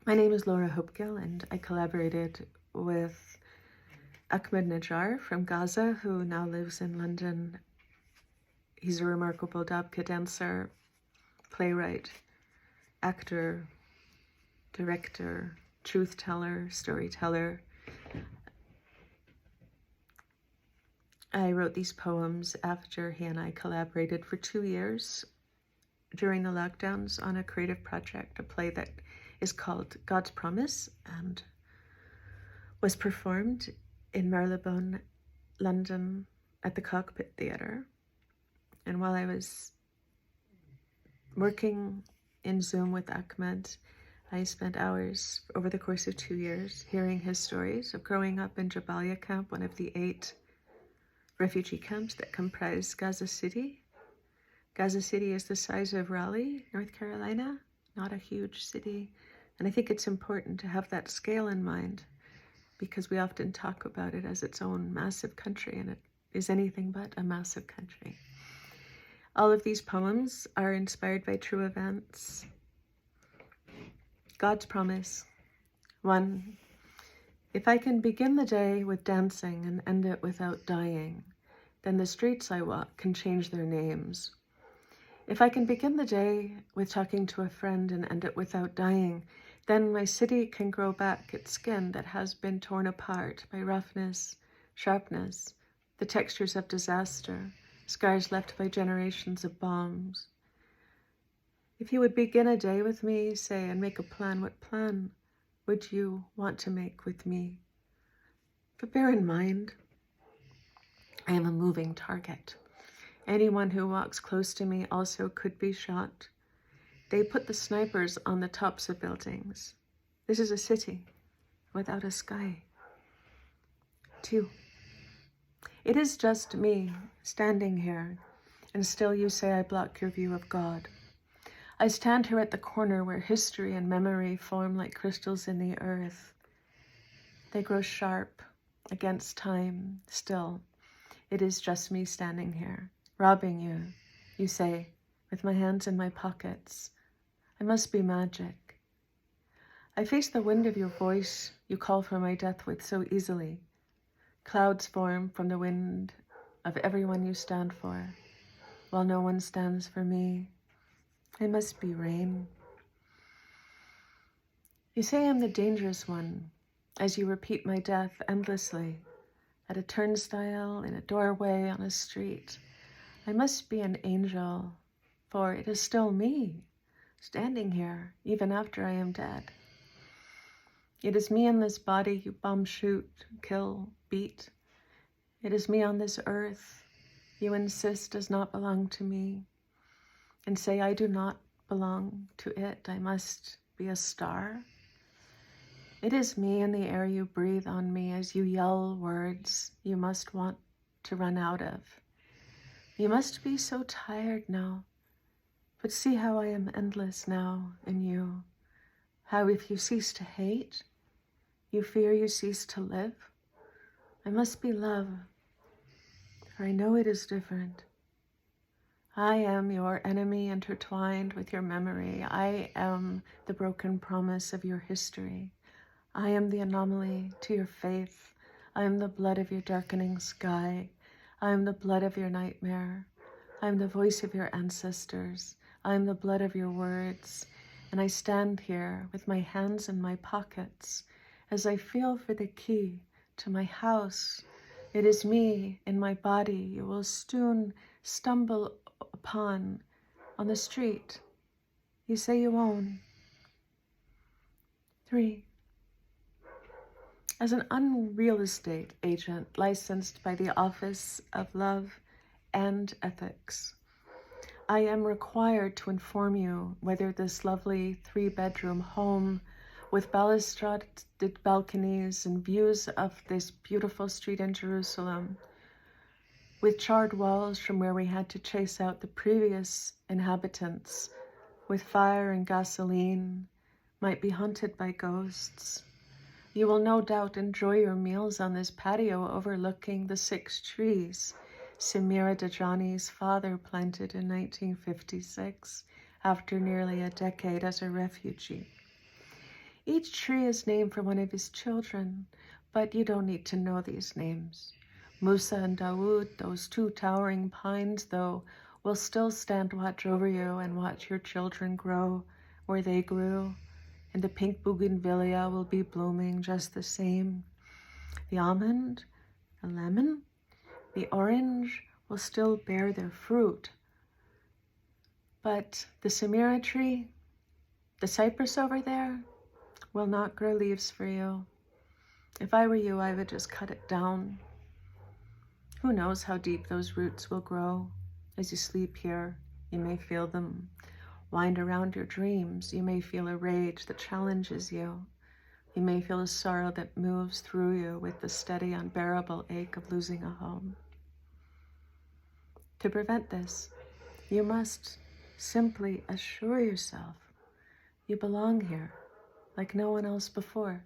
My name is Hope-Gill, and I collaborated with Ahmed Najar from Gaza, who now lives in London. He's a remarkable dabka dancer, playwright, actor, director, truth teller, storyteller. I wrote these poems after he and I collaborated for 2 years during the lockdowns on a creative project, a play that is called God's Promise, and was performed in Marylebone, London at the Cockpit Theatre. And while I was working in Zoom with Ahmed, I spent hours over the course of 2 years hearing his stories of growing up in Jabalia camp, one of the 8 refugee camps that comprise Gaza City. Gaza City is the size of Raleigh, North Carolina, not a huge city. And I think it's important to have that scale in mind, because we often talk about it as its own massive country, and it is anything but a massive country. All of these poems are inspired by true events. God's Promise. 1. If I can begin the day with dancing and end it without dying, then the streets I walk can change their names. If I can begin the day with talking to a friend and end it without dying, then my city can grow back its skin that has been torn apart by roughness, sharpness, the textures of disaster, scars left by generations of bombs. If you would begin a day with me, say, and make a plan, what plan would you want to make with me? But bear in mind, I am a moving target. Anyone who walks close to me also could be shot. They put the snipers on the tops of buildings. This is a city without a sky. 2. It is just me standing here, and still you say I block your view of God. I stand here at the corner where history and memory form like crystals in the earth. They grow sharp against time still. It is just me standing here, robbing you, you say, with my hands in my pockets. I must be magic. I face the wind of your voice you call for my death with so easily. Clouds form from the wind of everyone you stand for, while no one stands for me. I must be rain. You say I'm the dangerous one, as you repeat my death endlessly, at a turnstile, in a doorway, on a street. I must be an angel, for it is still me, standing here, even after I am dead. It is me in this body you bomb, shoot, kill, beat. It is me on this earth you insist does not belong to me, and say I do not belong to it. I must be a star. It is me in the air you breathe on me as you yell words you must want to run out of. You must be so tired now, but see how I am endless now in you. How if you cease to hate, you fear you cease to live. I must be love, for I know it is different. I am your enemy intertwined with your memory. I am the broken promise of your history. I am the anomaly to your faith. I am the blood of your darkening sky. I am the blood of your nightmare. I am the voice of your ancestors. I am the blood of your words. And I stand here with my hands in my pockets as I feel for the key to my house. It is me in my body you will soon stumble upon on the street you say you own. 3. As an unreal estate agent licensed by the Office of Love and Ethics, I am required to inform you whether this lovely 3-bedroom home with balustraded balconies and views of this beautiful street in Jerusalem, with charred walls from where we had to chase out the previous inhabitants, with fire and gasoline, might be haunted by ghosts. You will no doubt enjoy your meals on this patio overlooking the 6 trees Samira Dajani's father planted in 1956 after nearly a decade as a refugee. Each tree is named for one of his children, but you don't need to know these names. Musa and Dawood, those two towering pines, though, will still stand watch over you and watch your children grow where they grew, and the pink bougainvillea will be blooming just the same. The almond, the lemon, the orange will still bear their fruit, but the samira tree, the cypress over there, will not grow leaves for you. If I were you, I would just cut it down. Who knows how deep those roots will grow? As you sleep here, you may feel them wind around your dreams. You may feel a rage that challenges you. You may feel a sorrow that moves through you with the steady, unbearable ache of losing a home. To prevent this, you must simply assure yourself you belong here like no one else before.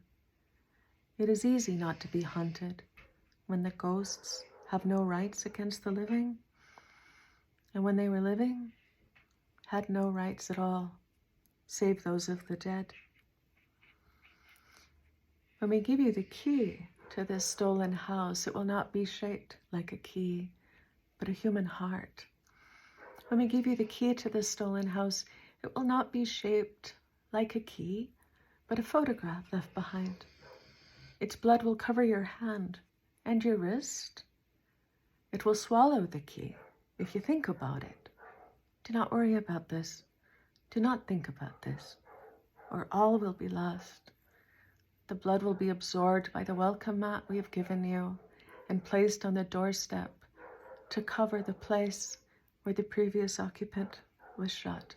It is easy not to be haunted when the ghosts have no rights against the living, and when they were living, had no rights at all, save those of the dead. When we give you the key to this stolen house, it will not be shaped like a key, but a human heart. When we give you the key to this stolen house, it will not be shaped like a key, but a photograph left behind. Its blood will cover your hand and your wrist. It will swallow the key if you think about it. Do not worry about this. Do not think about this, or all will be lost. The blood will be absorbed by the welcome mat we have given you and placed on the doorstep to cover the place where the previous occupant was shot.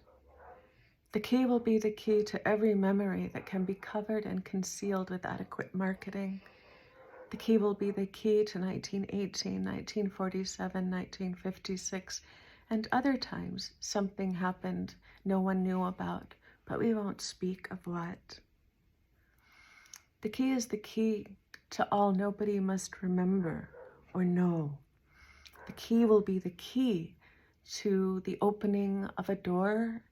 The key will be the key to every memory that can be covered and concealed with adequate marketing. The key will be the key to 1918, 1947, 1956, and other times something happened no one knew about, but we won't speak of what. The key is the key to all nobody must remember or know. The key will be the key to the opening of a door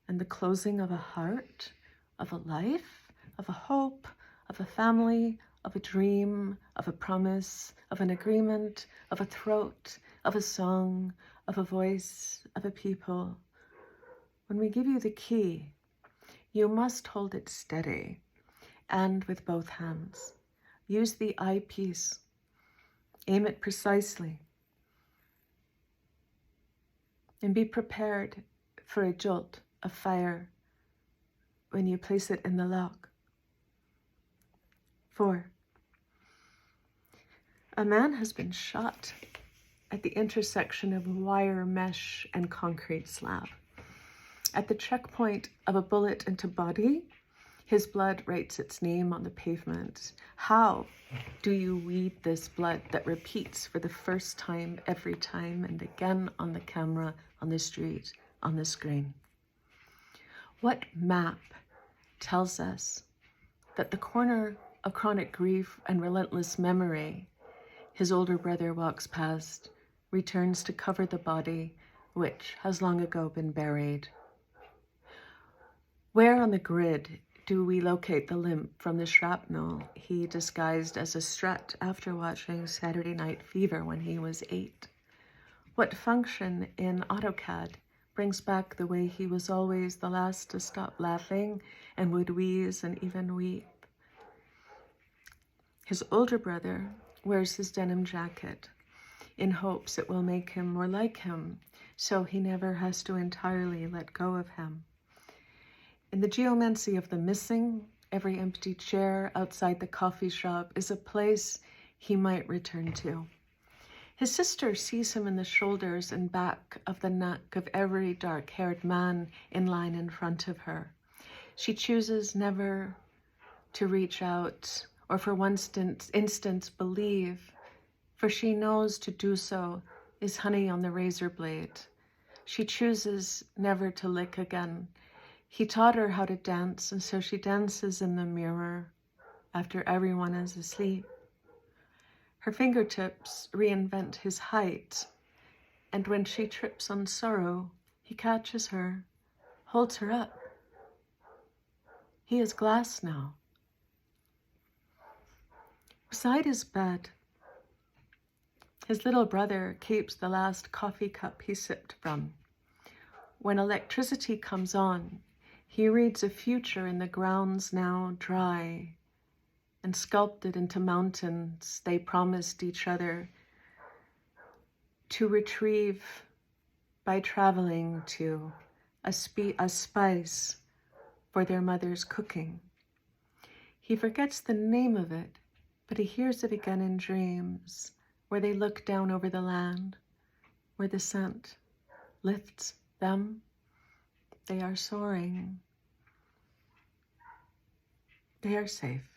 and the closing of a heart, of a life, of a hope, of a family, of a dream, of a promise, of an agreement, of a throat, of a song, of a voice, of a people. When we give you the key, you must hold it steady and with both hands. Use the eyepiece. Aim it precisely. And be prepared for a jolt of fire when you place it in the lock. 4. A man has been shot at the intersection of wire mesh and concrete slab. At the checkpoint of a bullet into body, his blood writes its name on the pavement. How do you read this blood that repeats for the first time every time and again on the camera, on the street, on the screen? What map tells us that the corner of chronic grief and relentless memory his older brother walks past, returns to cover the body which has long ago been buried? Where on the grid do we locate the limp from the shrapnel he disguised as a strut after watching Saturday Night Fever when he was 8? What function in AutoCAD brings back the way he was always the last to stop laughing and would wheeze and even weep? His older brother wears his denim jacket in hopes it will make him more like him, so he never has to entirely let go of him. In the geomancy of the missing, every empty chair outside the coffee shop is a place he might return to. His sister sees him in the shoulders and back of the neck of every dark-haired man in line in front of her. She chooses never to reach out or for one instant believe, for she knows to do so is honey on the razor blade. She chooses never to lick again. He taught her how to dance, and so she dances in the mirror after everyone is asleep. Her fingertips reinvent his height, and when she trips on sorrow, he catches her, holds her up. He is glass now. Beside his bed, his little brother keeps the last coffee cup he sipped from. When electricity comes on, he reads a future in the grounds now dry and sculpted into mountains they promised each other to retrieve by traveling to a spice for their mother's cooking. He forgets the name of it, but he hears it again in dreams, where they look down over the land, where the scent lifts them. They are soaring. They are safe.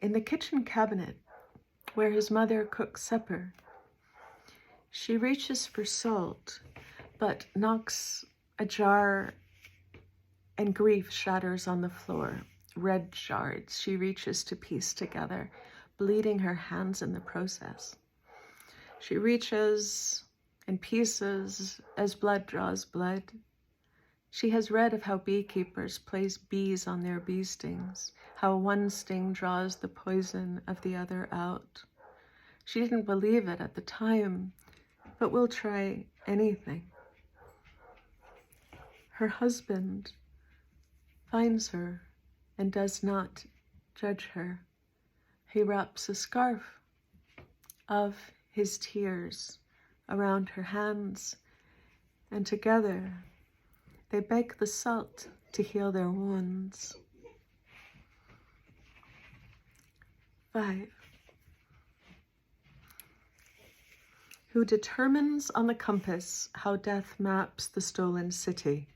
In the kitchen cabinet, where his mother cooks supper, she reaches for salt, but knocks a jar and grief shatters on the floor. Red shards she reaches to piece together, bleeding her hands in the process. She reaches in pieces as blood draws blood. She has read of how beekeepers place bees on their bee stings, how one sting draws the poison of the other out. She didn't believe it at the time, but will try anything. Her husband finds her and does not judge her. He wraps a scarf of his tears around her hands, and together they beg the salt to heal their wounds. 5. Who determines on the compass how death maps the stolen city?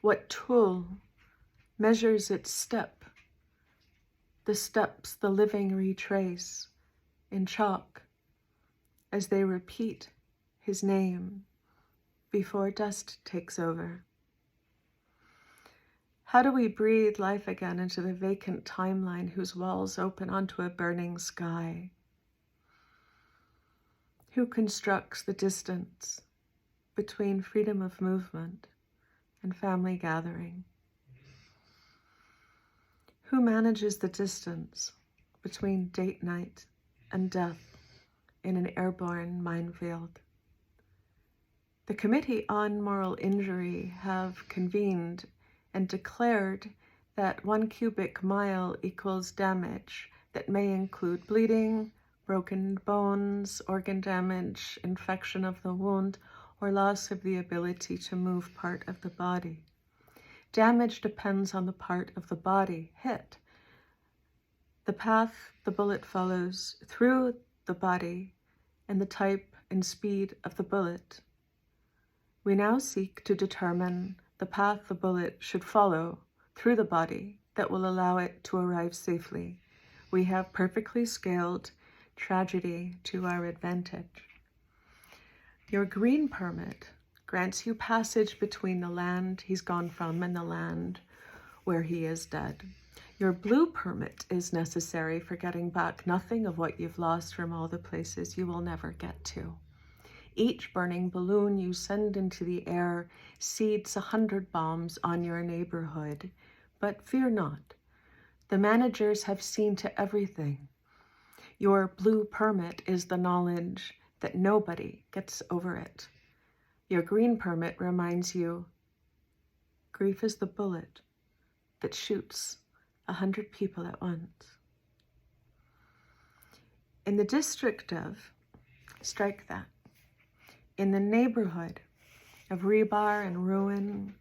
What tool measures its step, the steps the living retrace in chalk as they repeat his name before dust takes over? How do we breathe life again into the vacant timeline whose walls open onto a burning sky? Who constructs the distance between freedom of movement and family gathering? Who manages the distance between date night and death in an airborne minefield? The Committee on Moral Injury have convened and declared that 1 cubic mile equals damage that may include bleeding, broken bones, organ damage, infection of the wound, or loss of the ability to move part of the body. Damage depends on the part of the body hit. The path the bullet follows through the body and the type and speed of the bullet. We now seek to determine the path the bullet should follow through the body that will allow it to arrive safely. We have perfectly scaled tragedy to our advantage. Your green permit grants you passage between the land he's gone from and the land where he is dead. Your blue permit is necessary for getting back nothing of what you've lost from all the places you will never get to. Each burning balloon you send into the air seeds 100 bombs on your neighborhood. But fear not. The managers have seen to everything. Your blue permit is the knowledge that nobody gets over it. Your green permit reminds you, grief is the bullet that shoots 100 people at once. In the district of, strike that, in the neighborhood of rebar and ruin,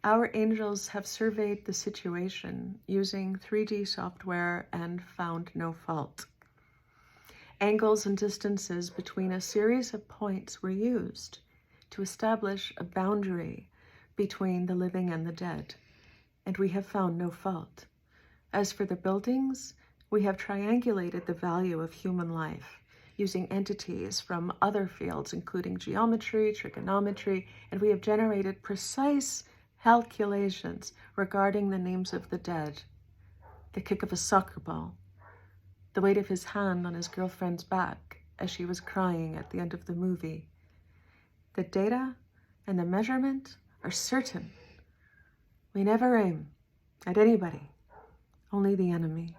our angels have surveyed the situation using 3D software and found no fault. Angles and distances between a series of points were used to establish a boundary between the living and the dead, and we have found no fault. As for the buildings, we have triangulated the value of human life using entities from other fields, including geometry, trigonometry, and we have generated precise calculations regarding the names of the dead, the kick of a soccer ball, the weight of his hand on his girlfriend's back as she was crying at the end of the movie. The data and the measurement are certain. We never aim at anybody, only the enemy.